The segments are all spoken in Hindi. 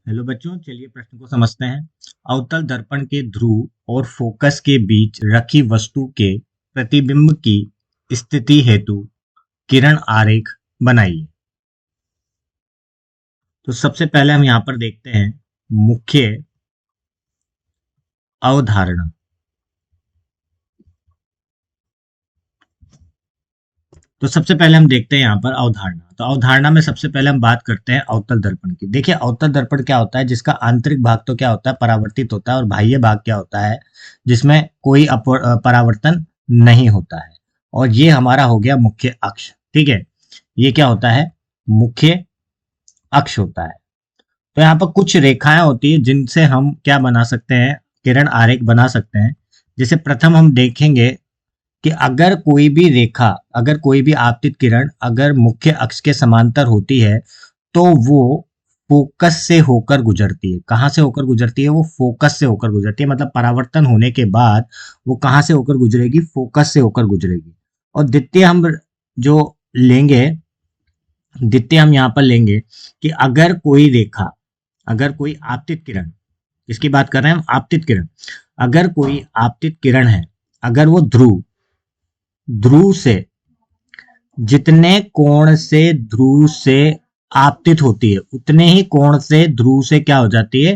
हेलो बच्चों, चलिए प्रश्न को समझते हैं। अवतल दर्पण के ध्रुव और फोकस के बीच रखी वस्तु के प्रतिबिंब की स्थिति हेतु किरण आरेख बनाइए। तो सबसे पहले हम यहाँ पर देखते हैं मुख्य अवधारणा। तो सबसे पहले हम देखते हैं यहाँ पर अवधारणा। तो अवधारणा में सबसे पहले हम बात करते हैं अवतल दर्पण की। देखिए, अवतल दर्पण क्या होता है, जिसका आंतरिक भाग तो क्या होता है, परावर्तित होता है, और बाह्य भाग क्या होता है, जिसमें कोई परावर्तन नहीं होता है। और ये हमारा हो गया मुख्य अक्ष। ठीक है, ये क्या होता है, मुख्य अक्ष होता है। तो यहाँ पर कुछ रेखाएं होती है जिनसे हम क्या बना सकते हैं, किरण आरेख बना सकते हैं। जैसे प्रथम हम देखेंगे कि अगर कोई भी रेखा, अगर कोई भी आपतित किरण अगर मुख्य अक्ष के समांतर होती है तो वो फोकस से होकर गुजरती है। कहाँ से होकर गुजरती है, वो फोकस से होकर गुजरती है। मतलब परावर्तन होने के बाद वो कहाँ से होकर गुजरेगी, फोकस से होकर गुजरेगी। और द्वितीय हम जो लेंगे, द्वितीय हम यहाँ पर लेंगे कि अगर कोई रेखा, अगर कोई आपतित किरण, इसकी बात कर रहे हैं हम, आपतित किरण, अगर कोई आपतित किरण है, अगर वो ध्रुव ध्रुव से, जितने कोण से ध्रुव से आपतित होती है उतने ही कोण से ध्रुव से क्या हो जाती है,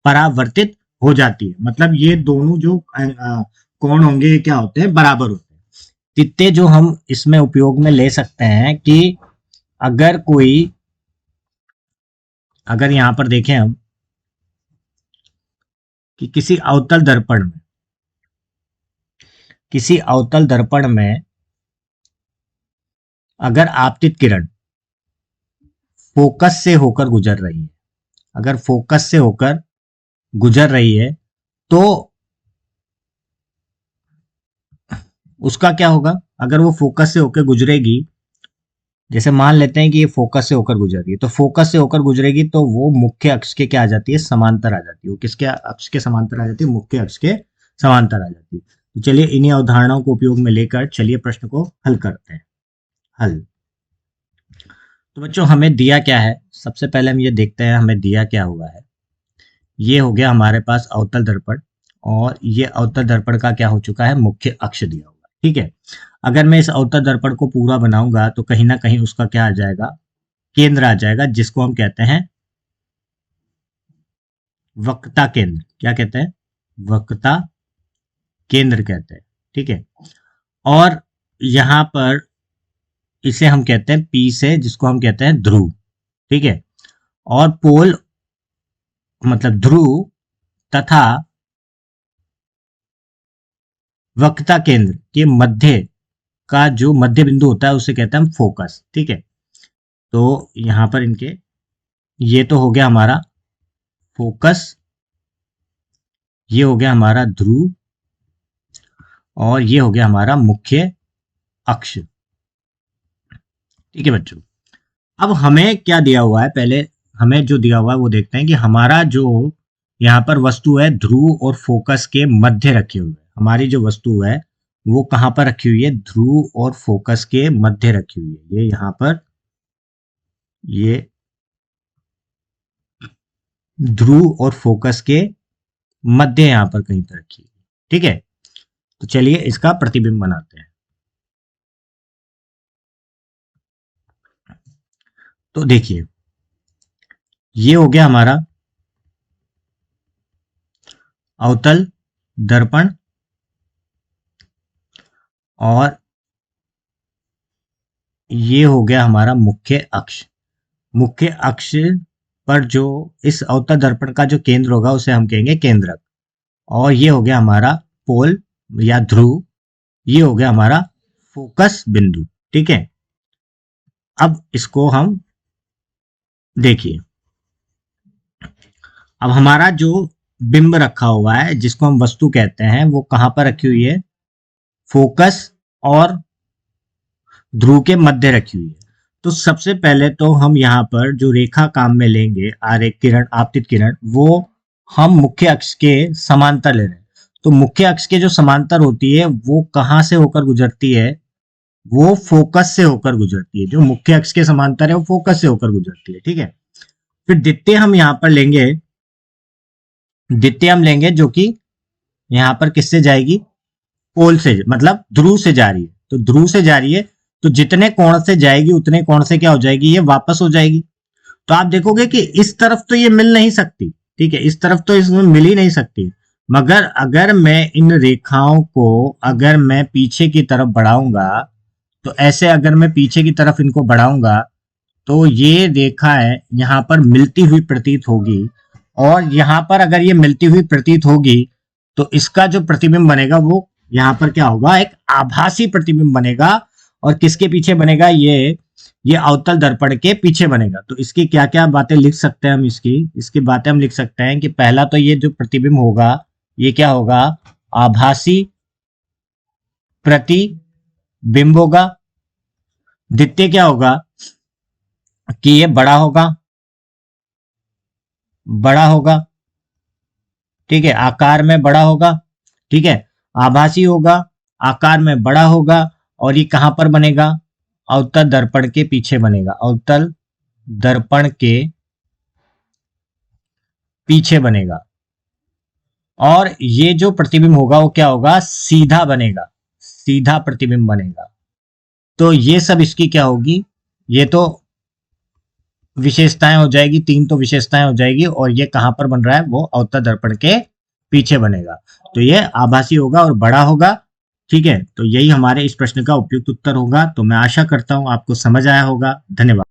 परावर्तित हो जाती है। मतलब ये दोनों जो कोण होंगे ये क्या होते हैं, बराबर होते हैं। तित्ते जो हम इसमें उपयोग में ले सकते हैं कि अगर कोई, अगर यहां पर देखें हम कि किसी अवतल दर्पण में, किसी अवतल दर्पण में अगर आपतित किरण फोकस से होकर गुजर रही है, अगर फोकस से होकर गुजर रही है तो उसका क्या होगा, अगर वो फोकस से होकर गुजरेगी, जैसे मान लेते हैं कि ये फोकस से होकर गुजर रही है, तो फोकस से होकर गुजरेगी तो वो मुख्य अक्ष के क्या आ जाती है, समांतर आ जाती है। वो किसके अक्ष के समांतर आ जाती है, मुख्य अक्ष के समांतर आ जाती है। तो चलिए इन्हीं अवधारणाओं को उपयोग में लेकर चलिए प्रश्न को हल करते हैं। हल। तो बच्चों हमें दिया क्या है, सबसे पहले हम ये देखते हैं हमें दिया क्या हुआ है। ये हो गया हमारे पास अवतल दर्पण, और ये अवतल दर्पण का क्या हो चुका है, मुख्य अक्ष दिया हुआ है। ठीक है, अगर मैं इस अवतल दर्पण को पूरा बनाऊंगा तो कहीं ना कहीं उसका क्या आ जाएगा, केंद्र आ जाएगा, जिसको हम कहते हैं वक्रता केंद्र। क्या कहते हैं, वक्रता केंद्र कहते हैं। ठीक है, और यहां पर इसे हम कहते हैं पी से, जिसको हम कहते हैं ध्रुव। ठीक है, और पोल मतलब ध्रुव तथा वक्रता केंद्र के मध्य का जो मध्य बिंदु होता है उसे कहते हैं हम फोकस। ठीक है, तो यहां पर इनके, ये तो हो गया हमारा फोकस, ये हो गया हमारा ध्रुव, और ये हो गया हमारा मुख्य अक्ष। ठीक है बच्चों, अब हमें क्या दिया हुआ है, पहले हमें जो दिया हुआ है वो देखते हैं कि हमारा जो यहाँ पर वस्तु है ध्रुव और फोकस के मध्य रखी हुई है। हमारी जो वस्तु है वो कहाँ पर रखी हुई है, ध्रुव और फोकस के मध्य रखी हुई है। ये यहाँ पर, ये ध्रुव और फोकस के मध्य यहाँ पर कहीं पर रखी है। ठीक है, तो चलिए इसका प्रतिबिंब बनाते हैं। तो देखिए, ये हो गया हमारा अवतल दर्पण, और ये हो गया हमारा मुख्य अक्ष। मुख्य अक्ष पर जो इस अवतल दर्पण का जो केंद्र होगा उसे हम कहेंगे केंद्रक, और ये हो गया हमारा पोल या ध्रुव, ये हो गया हमारा फोकस बिंदु। ठीक है, अब इसको हम देखिए, अब हमारा जो बिंब रखा हुआ है जिसको हम वस्तु कहते हैं वो कहां पर रखी हुई है, फोकस और ध्रुव के मध्य रखी हुई है। तो सबसे पहले तो हम यहाँ पर जो रेखा काम में लेंगे, आरेख किरण, आपतित किरण, वो हम मुख्य अक्ष के समांतर ले रहे हैं। तो मुख्य अक्ष के जो समांतर होती है वो कहाँ से होकर गुजरती है, वो फोकस से होकर गुजरती है। जो मुख्य अक्ष के समांतर है वो फोकस से होकर गुजरती है। ठीक है, फिर द्वितीय हम यहाँ पर लेंगे, द्वितीय हम लेंगे जो कि यहाँ पर किससे जाएगी, पोल से, मतलब ध्रुव से जा रही है। तो ध्रुव से जा रही है, तो जितने कोण से जाएगी उतने कोण से क्या हो जाएगी, ये वापस हो जाएगी। तो आप देखोगे कि इस तरफ तो ये मिल नहीं सकती, ठीक है, इस तरफ तो इसमें मिल ही नहीं सकती, मगर अगर मैं इन रेखाओं को अगर मैं पीछे की तरफ बढ़ाऊंगा, तो ऐसे अगर मैं पीछे की तरफ इनको बढ़ाऊंगा, तो ये रेखा है यहाँ पर मिलती हुई प्रतीत होगी, और यहाँ पर अगर ये मिलती हुई प्रतीत होगी, तो इसका जो प्रतिबिंब बनेगा वो यहाँ पर क्या होगा, एक आभासी प्रतिबिंब बनेगा। और किसके पीछे बनेगा, ये अवतल दर्पण के पीछे बनेगा। तो इसकी क्या क्या बातें लिख सकते हैं हम, इसकी बातें हम लिख सकते हैं कि पहला तो ये जो प्रतिबिंब होगा ये क्या होगा, आभासी प्रतिबिंब होगा। द्वितीय क्या होगा कि ये बड़ा होगा, बड़ा होगा, ठीक है, आकार में बड़ा होगा, ठीक है, आभासी होगा, आकार में बड़ा होगा, और ये कहां पर बनेगा, अवतल दर्पण के पीछे बनेगा, अवतल दर्पण के पीछे बनेगा। और ये जो प्रतिबिंब होगा वो क्या होगा, सीधा बनेगा, सीधा प्रतिबिंब बनेगा। तो ये सब इसकी क्या होगी, ये तो विशेषताएं हो जाएगी, तीन तो विशेषताएं हो जाएगी, और ये कहां पर बन रहा है, वो अवतल दर्पण के पीछे बनेगा। तो ये आभासी होगा और बड़ा होगा, ठीक है। तो यही हमारे इस प्रश्न का उपयुक्त उत्तर होगा। तो मैं आशा करता हूं आपको समझ आया होगा। धन्यवाद।